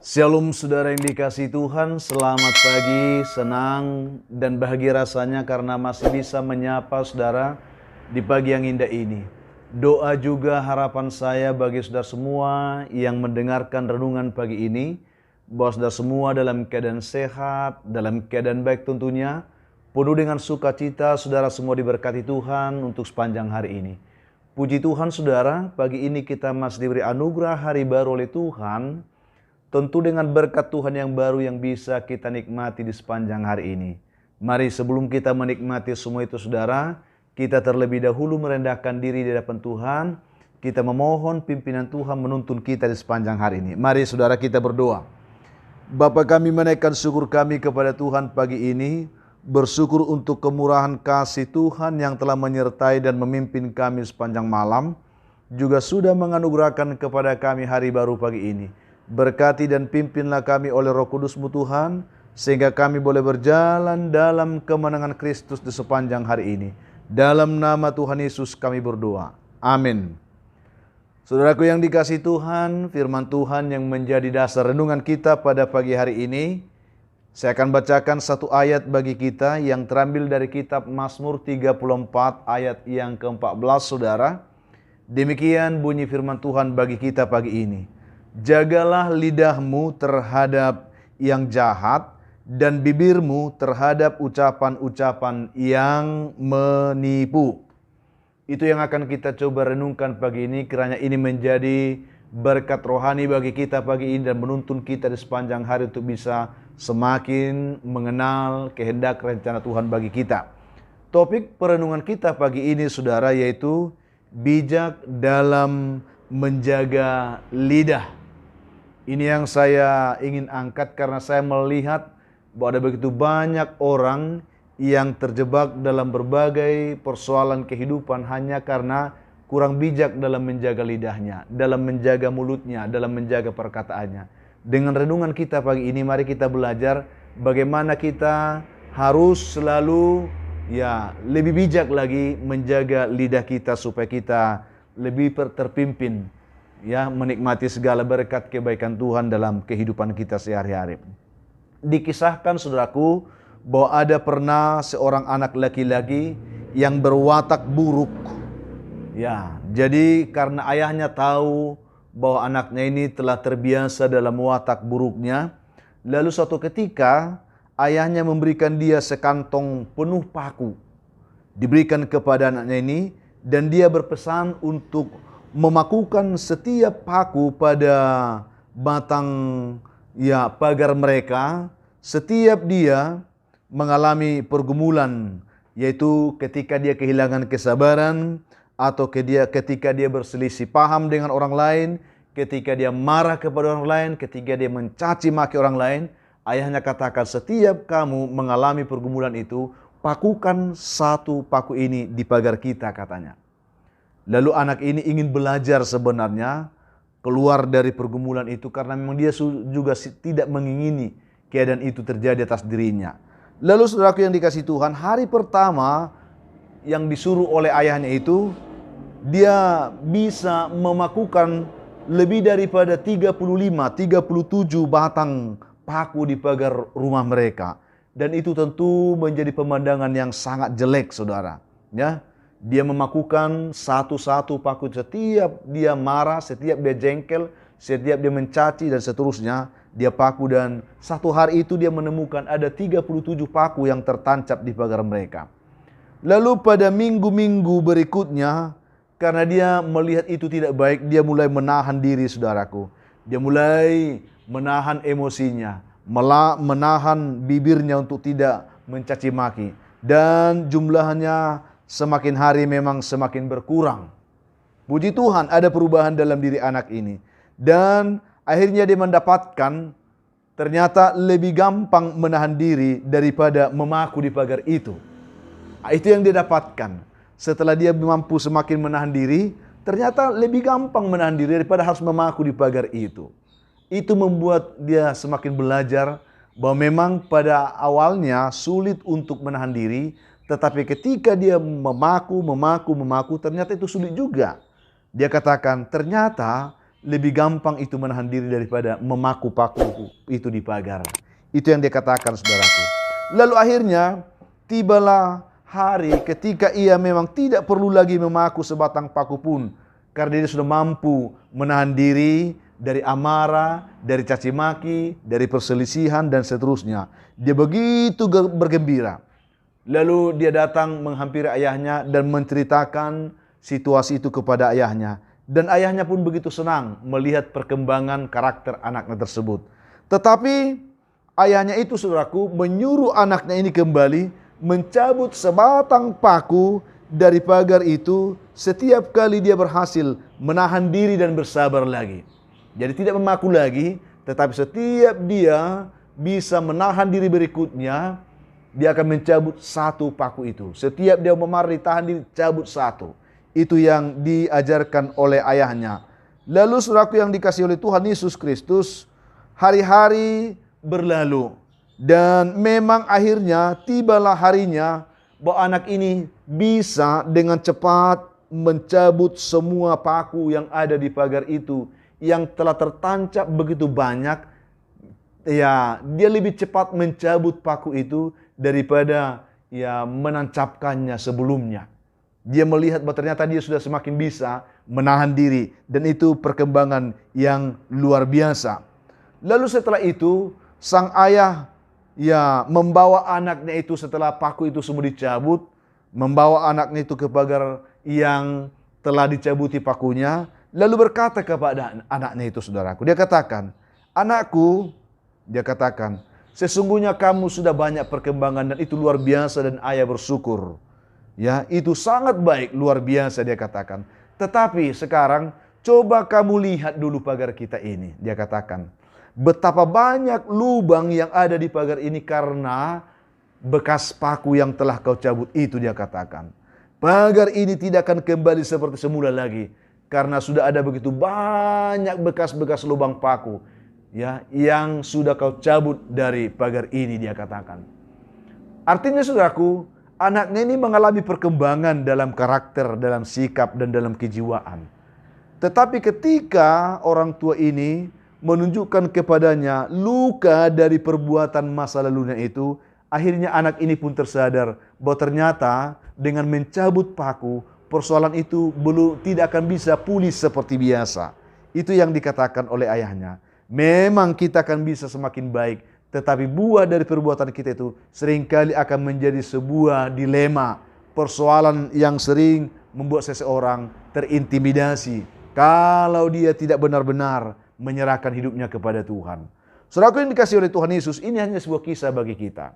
Shalom saudara yang dikasihi Tuhan, selamat pagi, senang dan bahagia rasanya karena masih bisa menyapa saudara di pagi yang indah ini. Doa juga harapan saya bagi saudara semua yang mendengarkan renungan pagi ini, bahwa saudara semua dalam keadaan sehat, dalam keadaan baik tentunya, penuh dengan sukacita, saudara semua diberkati Tuhan untuk sepanjang hari ini. Puji Tuhan saudara, pagi ini kita masih diberi anugerah hari baru oleh Tuhan. Tentu dengan berkat Tuhan yang baru yang bisa kita nikmati di sepanjang hari ini. Mari sebelum kita menikmati semua itu saudara, kita terlebih dahulu merendahkan diri di hadapan Tuhan. Kita memohon pimpinan Tuhan menuntun kita di sepanjang hari ini. Mari saudara kita berdoa. Bapa kami menaikkan syukur kami kepada Tuhan pagi ini. Bersyukur untuk kemurahan kasih Tuhan yang telah menyertai dan memimpin kami sepanjang malam. Juga sudah menganugerahkan kepada kami hari baru pagi ini. Berkati dan pimpinlah kami oleh Roh Kudus-Mu Tuhan, sehingga kami boleh berjalan dalam kemenangan Kristus di sepanjang hari ini. Dalam nama Tuhan Yesus kami berdoa. Amin. Saudaraku yang dikasihi Tuhan, firman Tuhan yang menjadi dasar renungan kita pada pagi hari ini, saya akan bacakan satu ayat bagi kita yang terambil dari kitab Mazmur 34 ayat yang ke-14 saudara. Demikian bunyi firman Tuhan bagi kita pagi ini. Jagalah lidahmu terhadap yang jahat dan bibirmu terhadap ucapan-ucapan yang menipu. Itu yang akan kita coba renungkan pagi ini, kiranya ini menjadi berkat rohani bagi kita pagi ini dan menuntun kita di sepanjang hari untuk bisa semakin mengenal kehendak rencana Tuhan bagi kita. Topik perenungan kita pagi ini saudara yaitu bijak dalam menjaga lidah. Ini yang saya ingin angkat karena saya melihat bahwa ada begitu banyak orang yang terjebak dalam berbagai persoalan kehidupan hanya karena kurang bijak dalam menjaga lidahnya, dalam menjaga mulutnya, dalam menjaga perkataannya. Dengan renungan kita pagi ini, mari kita belajar bagaimana kita harus selalu lebih bijak lagi menjaga lidah kita supaya kita lebih terpimpin menikmati segala berkat kebaikan Tuhan dalam kehidupan kita sehari-hari. Dikisahkan saudaraku bahwa ada pernah seorang anak laki-laki yang berwatak buruk. Jadi karena ayahnya tahu bahwa anaknya ini telah terbiasa dalam watak buruknya, lalu suatu ketika ayahnya memberikan dia sekantong penuh paku. Diberikan kepada anaknya ini dan dia berpesan untuk memakukan setiap paku pada batang pagar mereka setiap dia mengalami pergumulan, yaitu ketika dia kehilangan kesabaran atau ketika dia berselisih paham dengan orang lain, ketika dia marah kepada orang lain, ketika dia mencaci maki orang lain. Ayahnya katakan, setiap kamu mengalami pergumulan itu, pakukan satu paku ini di pagar kita, katanya. Lalu anak ini ingin belajar sebenarnya keluar dari pergumulan itu karena memang dia juga tidak mengingini keadaan itu terjadi atas dirinya. Lalu saudaraku yang dikasihi Tuhan, hari pertama yang disuruh oleh ayahnya itu, dia bisa memakukan lebih daripada 35, 37 batang paku di pagar rumah mereka. Dan itu tentu menjadi pemandangan yang sangat jelek saudara. Dia memakukan satu-satu paku setiap dia marah, setiap dia jengkel, setiap dia mencaci dan seterusnya. Dia paku dan satu hari itu dia menemukan ada 37 paku yang tertancap di pagar mereka. Lalu pada minggu-minggu berikutnya, karena dia melihat itu tidak baik, dia mulai menahan diri saudaraku. Dia mulai menahan emosinya, menahan bibirnya untuk tidak mencaci maki. Dan jumlahnya semakin hari memang semakin berkurang. Puji Tuhan ada perubahan dalam diri anak ini. Dan akhirnya dia mendapatkan ternyata lebih gampang menahan diri daripada memaku di pagar itu. Itu yang dia dapatkan. Setelah dia mampu semakin menahan diri, ternyata lebih gampang menahan diri daripada harus memaku di pagar itu. Itu membuat dia semakin belajar bahwa memang pada awalnya sulit untuk menahan diri, tetapi ketika dia memaku, ternyata itu sulit juga. Dia katakan, ternyata lebih gampang itu menahan diri daripada memaku paku itu di pagar. Itu yang dia katakan, saudaraku. Lalu akhirnya tibalah hari ketika ia memang tidak perlu lagi memaku sebatang paku pun, karena dia sudah mampu menahan diri dari amarah, dari caci maki, dari perselisihan dan seterusnya. Dia begitu bergembira. Lalu dia datang menghampiri ayahnya dan menceritakan situasi itu kepada ayahnya. Dan ayahnya pun begitu senang melihat perkembangan karakter anaknya tersebut. Tetapi ayahnya itu, saudaraku, menyuruh anaknya ini kembali mencabut sebatang paku dari pagar itu setiap kali dia berhasil menahan diri dan bersabar lagi. Jadi tidak memaku lagi, tetapi setiap dia bisa menahan diri berikutnya, dia akan mencabut satu paku itu. Setiap dia memarah, ditahan diri, cabut satu. Itu yang diajarkan oleh ayahnya. Lalu saudaraku yang dikasihi oleh Tuhan Yesus Kristus, hari-hari berlalu. Dan memang akhirnya tibalah harinya bahwa anak ini bisa dengan cepat mencabut semua paku yang ada di pagar itu, yang telah tertancap begitu banyak. Ya, dia lebih cepat mencabut paku itu daripada menancapkannya sebelumnya. Dia melihat bahwa ternyata dia sudah semakin bisa menahan diri, dan itu perkembangan yang luar biasa. Lalu setelah itu sang ayah membawa anaknya itu setelah paku itu semua dicabut, membawa anaknya itu ke pagar yang telah dicabuti pakunya, lalu berkata kepada anaknya itu, saudaraku, dia katakan, "Anakku," dia katakan, "sesungguhnya kamu sudah banyak perkembangan dan itu luar biasa dan ayah bersyukur. Ya, itu sangat baik, luar biasa," dia katakan. "Tetapi sekarang coba kamu lihat dulu pagar kita ini," dia katakan. "Betapa banyak lubang yang ada di pagar ini karena bekas paku yang telah kau cabut itu," dia katakan. "Pagar ini tidak akan kembali seperti semula lagi karena sudah ada begitu banyak bekas-bekas lubang paku yang sudah kau cabut dari pagar ini," dia katakan. Artinya, saudaraku, anaknya ini mengalami perkembangan dalam karakter, dalam sikap, dan dalam kejiwaan. Tetapi ketika orang tua ini menunjukkan kepadanya luka dari perbuatan masa lalunya itu, akhirnya anak ini pun tersadar bahwa ternyata dengan mencabut paku, persoalan itu tidak akan bisa pulih seperti biasa. Itu yang dikatakan oleh ayahnya. Memang kita akan bisa semakin baik, tetapi buah dari perbuatan kita itu seringkali akan menjadi sebuah dilema, persoalan yang sering membuat seseorang terintimidasi kalau dia tidak benar-benar menyerahkan hidupnya kepada Tuhan. Saudaraku yang dikasihi oleh Tuhan Yesus, ini hanya sebuah kisah bagi kita.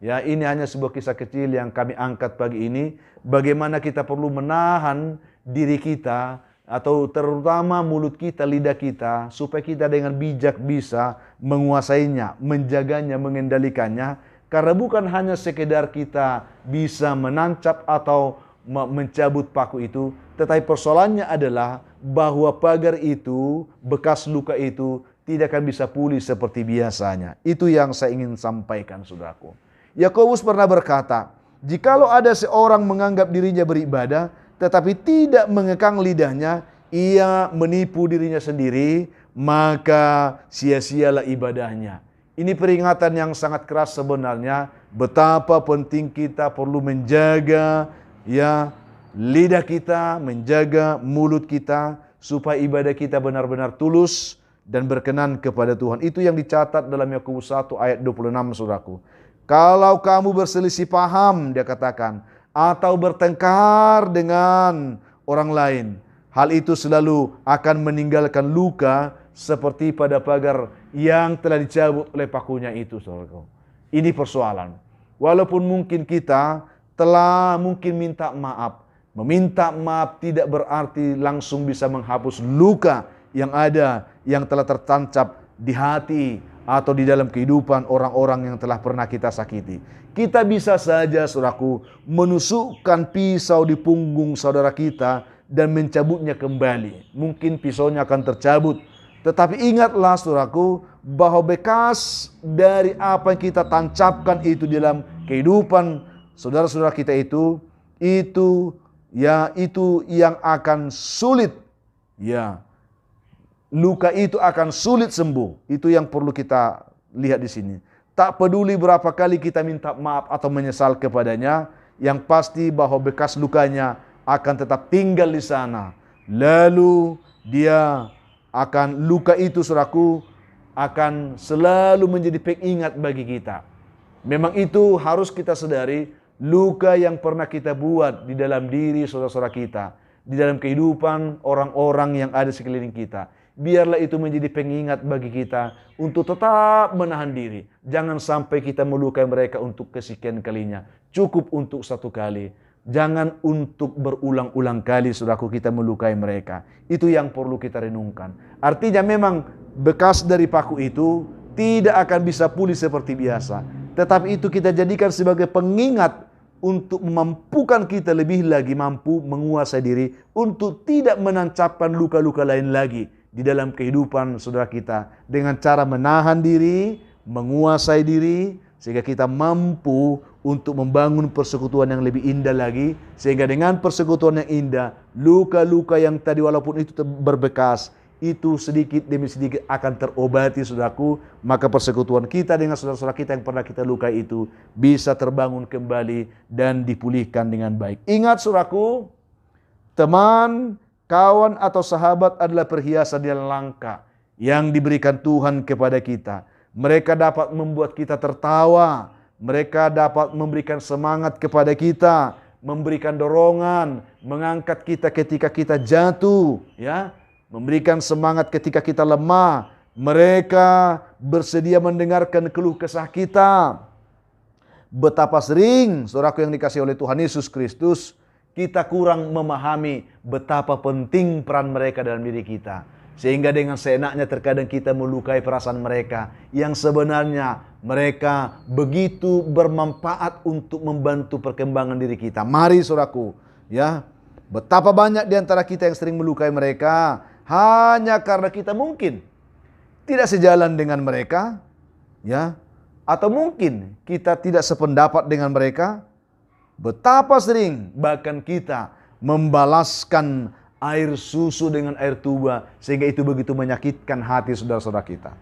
Ya, ini hanya sebuah kisah kecil yang kami angkat pagi ini, bagaimana kita perlu menahan diri kita, atau terutama mulut kita, lidah kita, supaya kita dengan bijak bisa menguasainya, menjaganya, mengendalikannya, karena bukan hanya sekedar kita bisa menancap atau mencabut paku itu, tetapi persoalannya adalah bahwa pagar itu, bekas luka itu tidak akan bisa pulih seperti biasanya. Itu yang saya ingin sampaikan, saudaraku. Yakobus pernah berkata, "Jikalau ada seorang menganggap dirinya beribadah, tetapi tidak mengekang lidahnya, ia menipu dirinya sendiri, maka sia-sialah ibadahnya." Ini peringatan yang sangat keras sebenarnya, betapa penting kita perlu menjaga lidah kita, menjaga mulut kita, supaya ibadah kita benar-benar tulus dan berkenan kepada Tuhan. Itu yang dicatat dalam Yakobus 1 ayat 26, saudaraku. Kalau kamu berselisih paham, dia katakan, atau bertengkar dengan orang lain, hal itu selalu akan meninggalkan luka seperti pada pagar yang telah dicabut oleh pakunya itu, saudaraku. Ini persoalan. Walaupun mungkin kita telah minta maaf, meminta maaf tidak berarti langsung bisa menghapus luka yang ada, yang telah tertancap di hati atau di dalam kehidupan orang-orang yang telah pernah kita sakiti. Kita bisa saja, saudaraku, menusukkan pisau di punggung saudara kita dan mencabutnya kembali. Mungkin pisaunya akan tercabut, tetapi ingatlah, saudaraku, bahwa bekas dari apa yang kita tancapkan itu dalam kehidupan saudara-saudara kita itu yang akan sulit luka itu akan sulit sembuh. Itu yang perlu kita lihat di sini. Tak peduli berapa kali kita minta maaf atau menyesal kepadanya, yang pasti bahwa bekas lukanya akan tetap tinggal di sana. Lalu luka itu, saudaraku, akan selalu menjadi pengingat bagi kita. Memang itu harus kita sadari, luka yang pernah kita buat di dalam diri saudara-saudara kita, di dalam kehidupan orang-orang yang ada sekeliling kita. Biarlah itu menjadi pengingat bagi kita untuk tetap menahan diri. Jangan sampai kita melukai mereka untuk kesekian kalinya. Cukup untuk satu kali. Jangan untuk berulang-ulang kali, saudaraku, kita melukai mereka. Itu yang perlu kita renungkan. Artinya memang bekas dari paku itu tidak akan bisa pulih seperti biasa. Tetapi itu kita jadikan sebagai pengingat untuk memampukan kita lebih lagi mampu menguasai diri untuk tidak menancapkan luka-luka lain lagi di dalam kehidupan saudara kita. Dengan cara menahan diri, menguasai diri, sehingga kita mampu untuk membangun persekutuan yang lebih indah lagi. Sehingga dengan persekutuan yang indah, luka-luka yang tadi walaupun itu berbekas, itu sedikit demi sedikit akan terobati, saudaraku. Maka persekutuan kita dengan saudara-saudara kita yang pernah kita lukai itu bisa terbangun kembali dan dipulihkan dengan baik. Ingat, saudaraku, teman, kawan atau sahabat adalah perhiasan yang langka yang diberikan Tuhan kepada kita. Mereka dapat membuat kita tertawa, mereka dapat memberikan semangat kepada kita, memberikan dorongan, mengangkat kita ketika kita jatuh, ya, memberikan semangat ketika kita lemah. Mereka bersedia mendengarkan keluh kesah kita. Betapa sering, saudaraku yang dikasihi oleh Tuhan Yesus Kristus, kita kurang memahami betapa penting peran mereka dalam diri kita. Sehingga dengan seenaknya terkadang kita melukai perasaan mereka yang sebenarnya mereka begitu bermanfaat untuk membantu perkembangan diri kita. Mari, saudaraku, ya, betapa banyak di antara kita yang sering melukai mereka hanya karena kita mungkin tidak sejalan dengan mereka, ya, atau mungkin kita tidak sependapat dengan mereka. Betapa sering bahkan kita membalaskan air susu dengan air tuba, sehingga itu begitu menyakitkan hati saudara-saudara kita.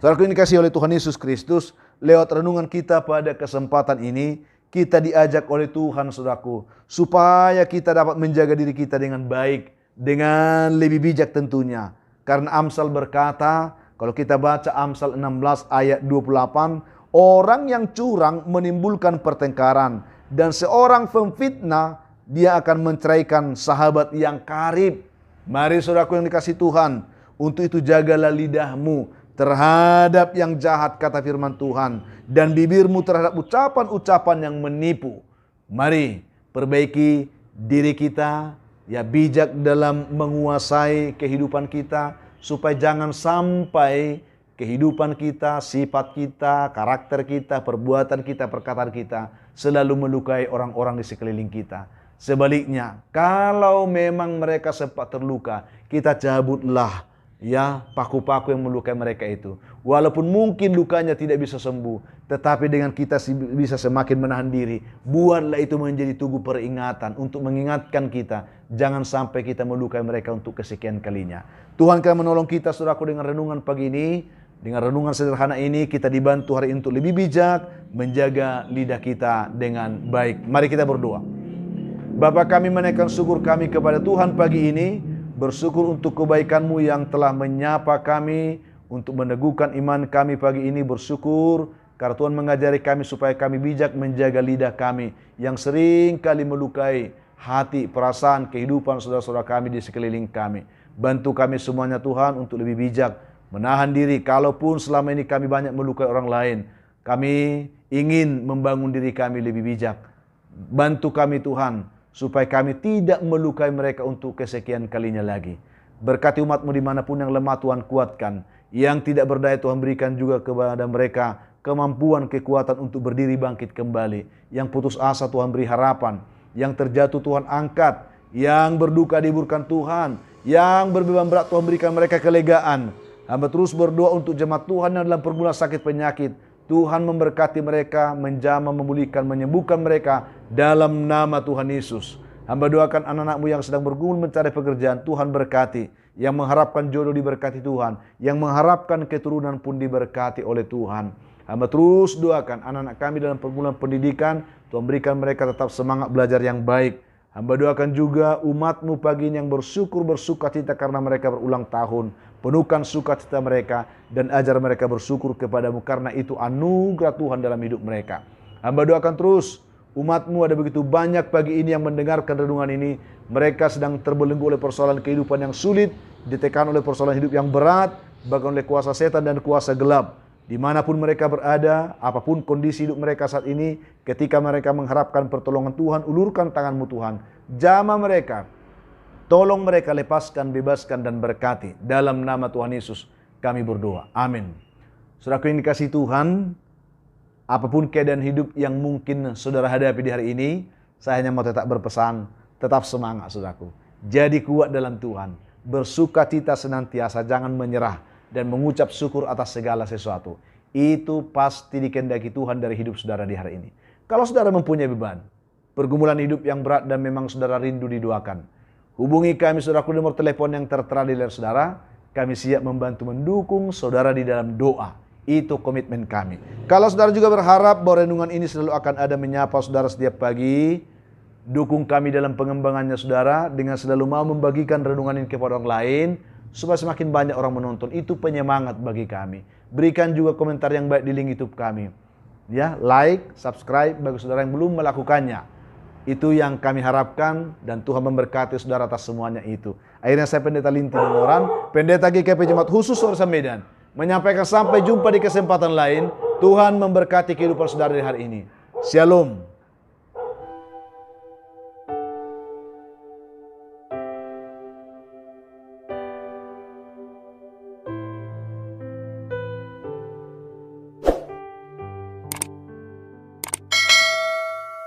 Saudaraku yang dikasihi oleh Tuhan Yesus Kristus, lewat renungan kita pada kesempatan ini, kita diajak oleh Tuhan, saudaraku, supaya kita dapat menjaga diri kita dengan baik, dengan lebih bijak tentunya. Karena Amsal berkata, kalau kita baca Amsal 16 ayat 28, orang yang curang menimbulkan pertengkaran, dan seorang pemfitnah dia akan menceraikan sahabat yang karib. Mari, saudaraku yang dikasihi Tuhan, untuk itu jagalah lidahmu terhadap yang jahat, kata firman Tuhan, dan bibirmu terhadap ucapan-ucapan yang menipu. Mari perbaiki diri kita, ya, bijak dalam menguasai kehidupan kita, supaya jangan sampai kehidupan kita, sifat kita, karakter kita, perbuatan kita, perkataan kita selalu melukai orang-orang di sekeliling kita. Sebaliknya, kalau memang mereka sempat terluka, kita cabutlah, ya, paku-paku yang melukai mereka itu. Walaupun mungkin lukanya tidak bisa sembuh, tetapi dengan kita bisa semakin menahan diri. Buatlah itu menjadi tugu peringatan untuk mengingatkan kita, jangan sampai kita melukai mereka untuk kesekian kalinya. Tuhan akan menolong kita, saudaraku, dengan renungan pagi ini. Dengan renungan sederhana ini kita dibantu hari ini untuk lebih bijak menjaga lidah kita dengan baik. Mari kita berdoa. Bapa kami, menaikkan syukur kami kepada Tuhan pagi ini. Bersyukur untuk kebaikan-Mu yang telah menyapa kami, untuk meneguhkan iman kami pagi ini. Bersyukur karena Tuhan mengajari kami supaya kami bijak menjaga lidah kami yang sering kali melukai hati, perasaan, kehidupan saudara-saudara kami di sekeliling kami. Bantu kami semuanya, Tuhan, untuk lebih bijak menahan diri. Kalaupun selama ini kami banyak melukai orang lain, kami ingin membangun diri kami lebih bijak. Bantu kami, Tuhan, supaya kami tidak melukai mereka untuk kesekian kalinya lagi. Berkati umat-Mu dimanapun yang lemah, Tuhan kuatkan. Yang tidak berdaya, Tuhan berikan juga kepada mereka kemampuan, kekuatan untuk berdiri bangkit kembali. Yang putus asa, Tuhan beri harapan. Yang terjatuh, Tuhan angkat. Yang berduka dihiburkan Tuhan. Yang berbeban berat, Tuhan berikan mereka kelegaan. Hamba terus berdoa untuk jemaat Tuhan yang dalam pergumulan sakit penyakit. Tuhan memberkati mereka, menjamah, memulihkan, menyembuhkan mereka dalam nama Tuhan Yesus. Hamba doakan anak-anak-Mu yang sedang bergumul mencari pekerjaan, Tuhan berkati. yang mengharapkan jodoh diberkati Tuhan, yang mengharapkan keturunan pun diberkati oleh Tuhan. Hamba terus doakan anak-anak kami dalam perguruan pendidikan, Tuhan berikan mereka tetap semangat belajar yang baik. Hamba doakan juga umat-Mu pagi ini yang bersuka cita karena mereka berulang tahun. Penuhkan sukacita mereka dan ajar mereka bersyukur kepada-Mu karena itu anugerah Tuhan dalam hidup mereka. Hamba doakan terus umat-Mu, ada begitu banyak pagi ini yang mendengarkan renungan ini. Mereka sedang terbelenggu oleh persoalan kehidupan yang sulit, ditekan oleh persoalan hidup yang berat, bahkan oleh kuasa setan dan kuasa gelap. Dimanapun mereka berada, apapun kondisi hidup mereka saat ini, ketika mereka mengharapkan pertolongan Tuhan, ulurkan tangan-Mu Tuhan. Jamah mereka, tolong mereka, lepaskan, bebaskan, dan berkati. Dalam nama Tuhan Yesus kami berdoa. Amin. Saudaraku yang dikasihi Tuhan, apapun keadaan hidup yang mungkin saudara hadapi di hari ini, saya hanya mau tetap berpesan, tetap semangat saudaraku. Jadi kuat dalam Tuhan, bersukacita senantiasa, jangan menyerah, dan mengucap syukur atas segala sesuatu. Itu pasti dikehendaki Tuhan dari hidup saudara di hari ini. Kalau saudara mempunyai beban, pergumulan hidup yang berat dan memang saudara rindu didoakan, hubungi kami saudaraku, nomor telepon yang tertera di layar saudara. Kami siap membantu mendukung saudara di dalam doa. Itu komitmen kami. Kalau saudara juga berharap bahwa renungan ini selalu akan ada menyapa saudara setiap pagi, dukung kami dalam pengembangannya saudara dengan selalu mau membagikan renungan ini kepada orang lain, supaya semakin banyak orang menonton. Itu penyemangat bagi kami. Berikan juga komentar yang baik di link YouTube kami. Ya, like, subscribe bagi saudara yang belum melakukannya. Itu yang kami harapkan, dan Tuhan memberkati saudara atas semuanya itu. Akhirnya saya Pendeta Linti Moran, Pendeta GKP Jemaat Khusus Sorsa Medan, menyampaikan sampai jumpa di kesempatan lain. Tuhan memberkati kehidupan saudara di hari ini. Shalom.